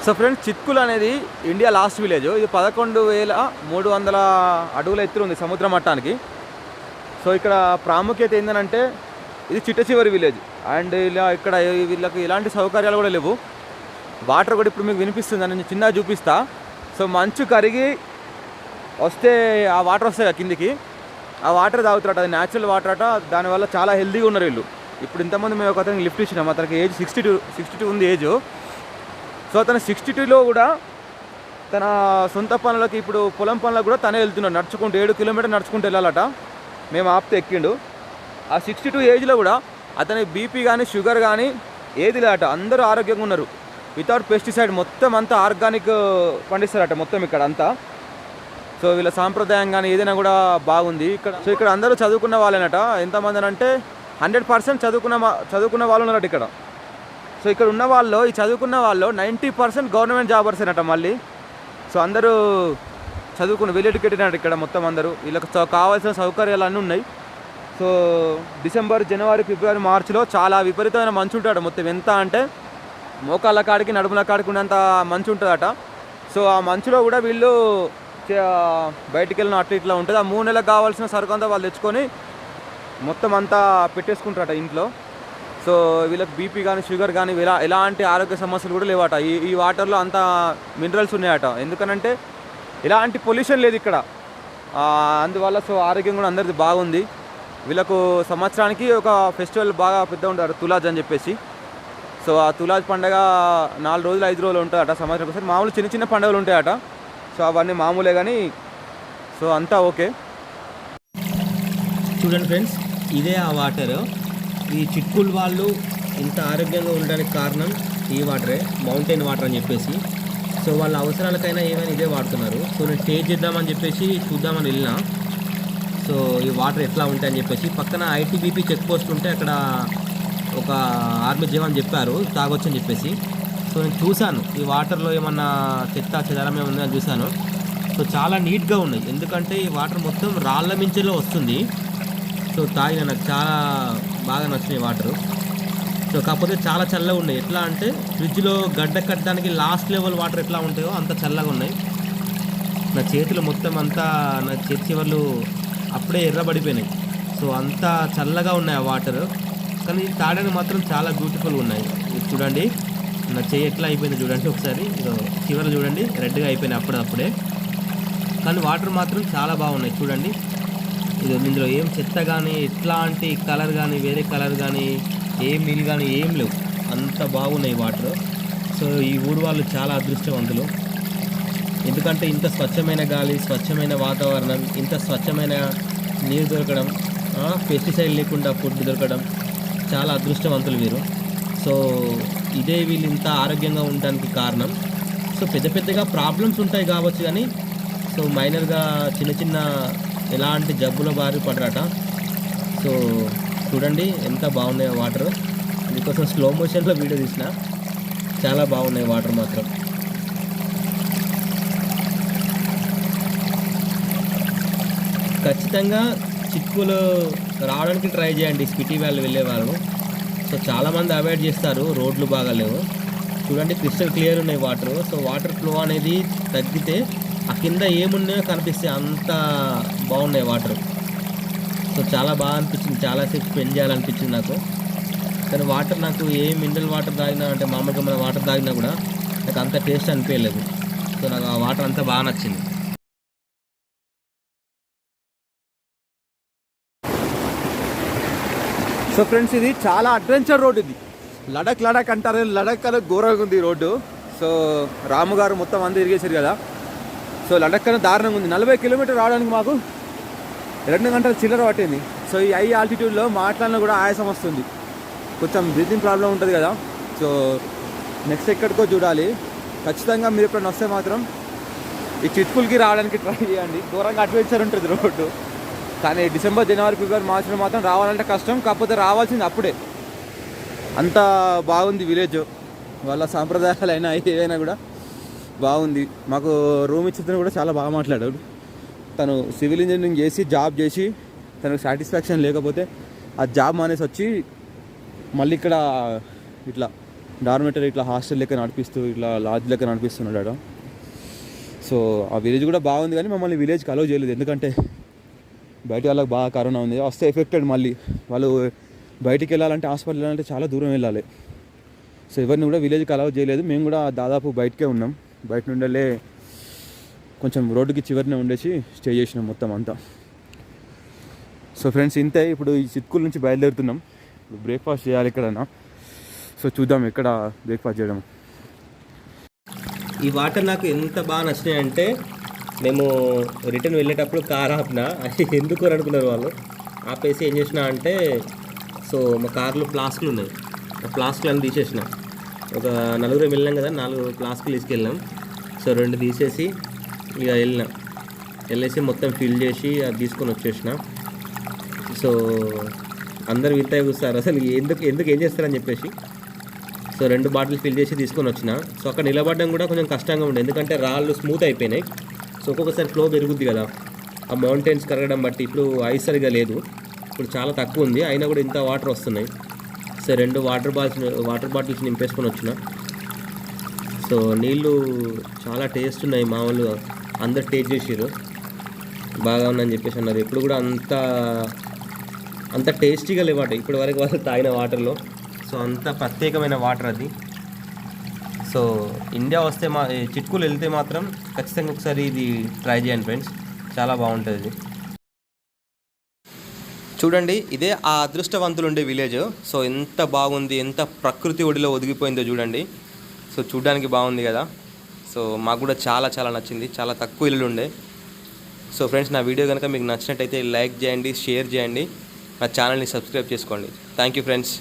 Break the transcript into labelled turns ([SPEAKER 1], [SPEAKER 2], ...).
[SPEAKER 1] So friends, చిత్కుల్ అనేది India last village. ఇది 11,300 అడుగుల ఎత్తు ఉంది సముద్ర మట్టానికి. సో ఇక్కడ ప్రాముఖ్యత ఏంటంటే ఇది చిట్ట చివరి విలేజ్. అండ్ ఇలా ఇక్కడ వీళ్ళకి ఎలాంటి సౌకర్యాలు కూడా లేవు. వాటర్ కూడా ఇప్పుడు మీకు వినిపిస్తుంది అని చిన్నగా చూపిస్తా. సో మంచు కరిగి వస్తే ఆ వాటర్ వస్తాయి కిందికి, ఆ వాటర్ తాగుతారట. అది న్యాచురల్ వాటర్ అట. దానివల్ల చాలా హెల్తీగా ఉన్నారు వీళ్ళు. ఇప్పుడు ఇంతమంది మేము ఒక అతనికి లిఫ్ట్ ఇచ్చినాం. అతనికి ఏజ్ 62 ఉంది ఏజ్. సో అతను 62లో కూడా తన సొంత పనులకి, ఇప్పుడు పొలం పనులకు కూడా తనే వెళ్తున్నాడు నడుచుకుంటూ. 7 కిలోమీటర్ నడుచుకుంటూ వెళ్ళాలట. మేము ఆపితే ఎక్కిండు. ఆ 62 ఏజ్లో కూడా అతని బీపీ కానీ షుగర్ కానీ ఏది లేదట. అందరూ ఆరోగ్యంగా ఉన్నారు. వితౌట్ పెస్టిసైడ్ మొత్తం అంతా ఆర్గానిక్ పండిస్తారట మొత్తం ఇక్కడ అంతా. సో వీళ్ళ సాంప్రదాయం కానీ ఏదైనా కూడా బాగుంది ఇక్కడ. సో ఇక్కడ అందరూ చదువుకున్న వాళ్ళేనట. ఎంతమంది అంటే 100% చదువుకున్న వాళ్ళు ఉన్నారట ఇక్కడ. సో ఇక్కడ ఉన్న వాళ్ళు, ఈ చదువుకున్న వాళ్ళు 90% గవర్నమెంట్ జాబర్స్ అనట మళ్ళీ. సో అందరూ చదువుకున్న వెల్ ఎడ్యుకేటెడ్ అంట ఇక్కడ మొత్తం అందరూ. వీళ్ళకి కావాల్సిన సౌకర్యాలు అన్నీ ఉన్నాయి. సో డిసెంబర్, జనవరి, ఫిబ్రవరి, మార్చిలో చాలా విపరీతమైన మంచు ఉంటాడు మొత్తం. ఎంత అంటే మోకాళ్ళ కాడికి నడుముల కాడికి ఉన్నంత మంచు ఉంటుందట. సో ఆ మంచులో కూడా వీళ్ళు బయటికి వెళ్ళిన అట్లా ఇట్లా ఉంటుంది. ఆ 3 నెలలకు కావాల్సిన సరుకు అంతా వాళ్ళు తెచ్చుకొని మొత్తం అంతా పెట్టేసుకుంటారట ఇంట్లో. సో వీళ్ళకి బీపీ కానీ షుగర్ కానీ ఎలాంటి ఆరోగ్య సమస్యలు కూడా లేవట. ఈ వాటర్లో అంత మినరల్స్ ఉన్నాయట. ఎందుకనంటే ఎలాంటి పొల్యూషన్ లేదు ఇక్కడ. అందువల్ల సో ఆరోగ్యం కూడా అందరిది బాగుంది. వీళ్ళకు సంవత్సరానికి ఒక ఫెస్టివల్ బాగా పెద్ద ఉంటారు, తులాజ్ అని చెప్పేసి. సో ఆ తులాజ్ పండుగ 4 రోజులు 5 రోజులు ఉంటుందట సంవత్సరం ఒకసారి. మామూలు చిన్న చిన్న పండుగలు ఉంటాయట. సో అవన్నీ మామూలే కానీ సో అంతా ఓకే.
[SPEAKER 2] చూడండి ఫ్రెండ్స్, ఇదే ఆ వాటర్. ఈ చిట్కుల్ వాళ్ళు ఇంత ఆరోగ్యంగా ఉండడానికి కారణం ఈ వాటరే, మౌంటైన్ వాటర్ అని చెప్పేసి. సో వాళ్ళ అవసరాలకైనా ఏమైనా ఇదే వాడుతున్నారు. సో నేను టేస్ట్ చేద్దామని చెప్పేసి చూద్దామని వెళ్ళినా. సో ఈ వాటర్ ఎట్లా ఉంటాయని చెప్పేసి పక్కన ఐటీబీపీ చెక్ పోస్ట్ ఉంటే అక్కడ ఒక ఆర్మీ జవాన్ చెప్పారు తాగొచ్చు అని చెప్పేసి. సో నేను చూశాను ఈ వాటర్లో ఏమన్నా చెత్త చెదారం ఏమన్నా అని చూశాను. సో చాలా నీట్గా ఉన్నాయి. ఎందుకంటే ఈ వాటర్ మొత్తం రాళ్ళ మించెలో వస్తుంది. సో తాగిన నాకు చాలా బాగా నచ్చినాయి వాటరు. సో కాకపోతే చాలా చల్లగా ఉన్నాయి. ఎట్లా అంటే ఫ్రిడ్జ్లో గడ్డ కట్టడానికి లాస్ట్ లెవెల్ వాటర్ ఎట్లా ఉంటాయో అంత చల్లగా ఉన్నాయి. నా చేతులు మొత్తం అంతా, నా చేతి చివర్లు అప్పుడే ఎర్రబడిపోయినాయి. సో అంతా చల్లగా ఉన్నాయి ఆ వాటర్. కానీ తాగడానికి మాత్రం చాలా బ్యూటిఫుల్గా ఉన్నాయి. చూడండి నా చేయి ఎట్లా అయిపోయింది చూడండి ఒకసారి. చివర్లు చూడండి రెడ్గా అయిపోయినాయి అప్పుడే. కానీ వాటర్ మాత్రం చాలా బాగున్నాయి చూడండి. ఇందులో ఏం చెత్త కానీ, ఎట్లాంటి కలర్ కానీ, వేరే కలర్ కానీ, ఏం నీళ్ళు కానీ ఏం లేవు. అంత బాగున్నాయి వాటర్. సో ఈ ఊరు వాళ్ళు చాలా అదృష్టవంతులు. ఎందుకంటే ఇంత స్వచ్ఛమైన గాలి, స్వచ్ఛమైన వాతావరణం, ఇంత స్వచ్ఛమైన నీరు దొరకడం, పెస్టిసైడ్ లేకుండా ఫుడ్ దొరకడం, చాలా అదృష్టవంతులు వీరు. సో ఇదే వీళ్ళు ఇంత ఆరోగ్యంగా ఉండడానికి కారణం. సో పెద్దగా ప్రాబ్లమ్స్ ఉంటాయి కావచ్చు కానీ సో మైనర్గా చిన్న ఎలాంటి జబ్బుల బారి పడరట. సో చూడండి ఎంత బాగున్నాయో వాటర్. మీకోసం స్లో మోషన్లో వీడియో తీసిన. చాలా బాగున్నాయి వాటర్ మాత్రం. ఖచ్చితంగా చిక్కులు రావడానికి ట్రై చేయండి స్పిటి వ్యాలీ వెళ్ళేవారు. సో చాలామంది అవాయిడ్ చేస్తారు, రోడ్లు బాగాలేవు. చూడండి క్రిస్టల్ క్లియర్ ఉన్నాయి వాటర్. సో వాటర్ ఫ్లో అనేది తగ్గితే ఆ కింద ఏమున్నాయో కనిపిస్తే అంత బాగున్నాయి వాటర్. సో చాలా బాగా అనిపించింది, చాలాసేపు స్పెండ్ చేయాలనిపించింది నాకు. కానీ వాటర్ నాకు ఏ మినరల్ వాటర్ తాగినా, అంటే మామూలుగా మన వాటర్ తాగినా కూడా నాకు అంత టేస్ట్ అనిపించలేదు. సో నాకు ఆ వాటర్ అంతా బాగా నచ్చింది.
[SPEAKER 1] సో ఫ్రెండ్స్, ఇది చాలా అడ్వెంచర్ రోడ్. ఇది లడక్ అంటారు. లడక్ అనేది ఘోరంగా ఉంది రోడ్డు. సో రాము గారు మొత్తం అంతా తిరిగేశారు కదా. సో లడక్ అనేది దారుణంగా ఉంది. 40 కిలోమీటర్ రావడానికి మాకు 2 గంటల చిల్లర పట్టింది. సో ఈ హై ఆల్టిట్యూడ్లో మాట్లాడినా కూడా ఆయాసం వస్తుంది. కొంచెం బ్రీతింగ్ ప్రాబ్లం ఉంటుంది కదా. సో నెక్స్ట్ ఎక్కడికో చూడాలి. ఖచ్చితంగా మీరు ఎప్పుడైనా వస్తే మాత్రం ఈ చిట్కుల్కి రావడానికి ట్రై చేయండి. ఘోరంగా అడ్వెంచర్ ఉంటుంది రోడ్డు. కానీ డిసెంబర్, జనవరి, ఫిబ్రవరి, మార్చిలో మాత్రం రావాలంటే కష్టం. కాకపోతే రావాల్సింది అప్పుడే. అంత బాగుంది విలేజ్. వాళ్ళ సాంప్రదాయాలు అయినా ఏవైనా కూడా బాగుంది. మాకు రూమ్ ఇచ్చిన కూడా చాలా బాగా మాట్లాడాడు. తను సివిల్ ఇంజనీరింగ్ చేసి జాబ్ చేసి తనకు సాటిస్ఫాక్షన్ లేకపోతే ఆ జాబ్ మానేసి వచ్చి మళ్ళీ ఇక్కడ ఇట్లా డార్మెటరీ ఇట్లా హాస్టల్ లెక్క నడిపిస్తూ ఇట్లా లాడ్జ్ లెక్క నడిపిస్తున్నాడు ఆడ. సో ఆ విలేజ్ కూడా బాగుంది కానీ మమ్మల్ని విలేజ్కి అలౌ చేయలేదు, ఎందుకంటే బయట వాళ్ళకి బాగా కరోనా ఉంది, వస్తే ఎఫెక్టెడ్. మళ్ళీ వాళ్ళు బయటికి వెళ్ళాలంటే హాస్పిటల్ వెళ్ళాలంటే చాలా దూరం వెళ్ళాలి. సో ఎవరిని కూడా విలేజ్కి అలౌ చేయలేదు. మేము కూడా దాదాపు బయటకే ఉన్నాం, బయట నుండే కొంచెం రోడ్డుకి చివరినే ఉండేసి స్టే చేసినాం మొత్తం అంతా. సో ఫ్రెండ్స్ ఇంతే, ఇప్పుడు ఈ చిత్కూరు నుంచి బయలుదేరుతున్నాం. ఇప్పుడు బ్రేక్ఫాస్ట్ చేయాలి ఎక్కడన్నా. సో చూద్దాం ఎక్కడ బ్రేక్ఫాస్ట్ చేయడం.
[SPEAKER 2] ఈ వాటర్ నాకు ఎంత బాగా నచ్చినాయి అంటే, మేము రిటర్న్ వెళ్ళేటప్పుడు కార్ ఆపిన, అది ఎందుకు అని అనుకున్నారు వాళ్ళు. ఆపేసి ఏం చేసిన అంటే, సో మా కార్లో ఫ్లాస్కులు ఉన్నాయి, ఆ ఫ్లాస్కులు అన్నీ తీసేసిన. ఒక 4 వెళ్ళాం కదా, 4 ఫ్లాస్కులు తీసుకెళ్ళాం. సో 2 తీసేసి ఇక వెళ్ళేసి మొత్తం ఫిల్ చేసి అది తీసుకొని వచ్చేసిన. సో అందరు వింత చూస్తారు అసలు ఎందుకు ఏం చేస్తారని చెప్పేసి. సో 2 బాటిల్ ఫిల్ చేసి తీసుకొని వచ్చిన. సో అక్కడ నిలబడడం కూడా కొంచెం కష్టంగా ఉండే, ఎందుకంటే రాళ్ళు స్మూత్ అయిపోయినాయి. సో ఒక్కొక్కసారి ఫ్లో పెరుగుద్ది కదా ఆ మౌంటైన్స్ కరగడం బట్టి. ఇప్పుడు ఐస్ సరిగా లేదు, ఇప్పుడు చాలా తక్కువ ఉంది, అయినా కూడా ఇంత వాటర్ వస్తున్నాయి. సో 2 వాటర్ బాటిల్స్ నింపేసుకొని వచ్చిన. సో నీళ్ళు చాలా టేస్ట్ ఉన్నాయి, మామూలు అందరు టేస్ట్ చేసారు, బాగా ఉందని చెప్పేసి అన్నారు. ఎప్పుడు కూడా అంత టేస్టీగా లేవాట ఇప్పటి వరకు వాళ్ళు తాగిన వాటర్లో. సో అంత ప్రత్యేకమైన వాటర్ అది. సో ఇండియా వస్తే చిట్కూలు వెళ్తే మాత్రం ఖచ్చితంగా ఒకసారి ఇది ట్రై చేయండి ఫ్రెండ్స్, చాలా బాగుంటుంది ఇది. చూడండి, ఇదే ఆ అదృష్టవంతులు ఉండే విలేజ్. సో ఎంత బాగుంది, ఎంత ప్రకృతి ఒడిలో ఒదిగిపోయిందో చూడండి. సో చూడడానికి బాగుంది కదా. సో మాకు కూడా చాలా చాలా నచ్చింది, చాలా తక్కువ ఇల్లులు ఉండే. సో ఫ్రెండ్స్, నా వీడియో కనుక మీకు నచ్చినట్టయితే లైక్ చేయండి, షేర్ చేయండి, నా ఛానల్ని సబ్స్క్రైబ్ చేసుకోండి. Thank you friends.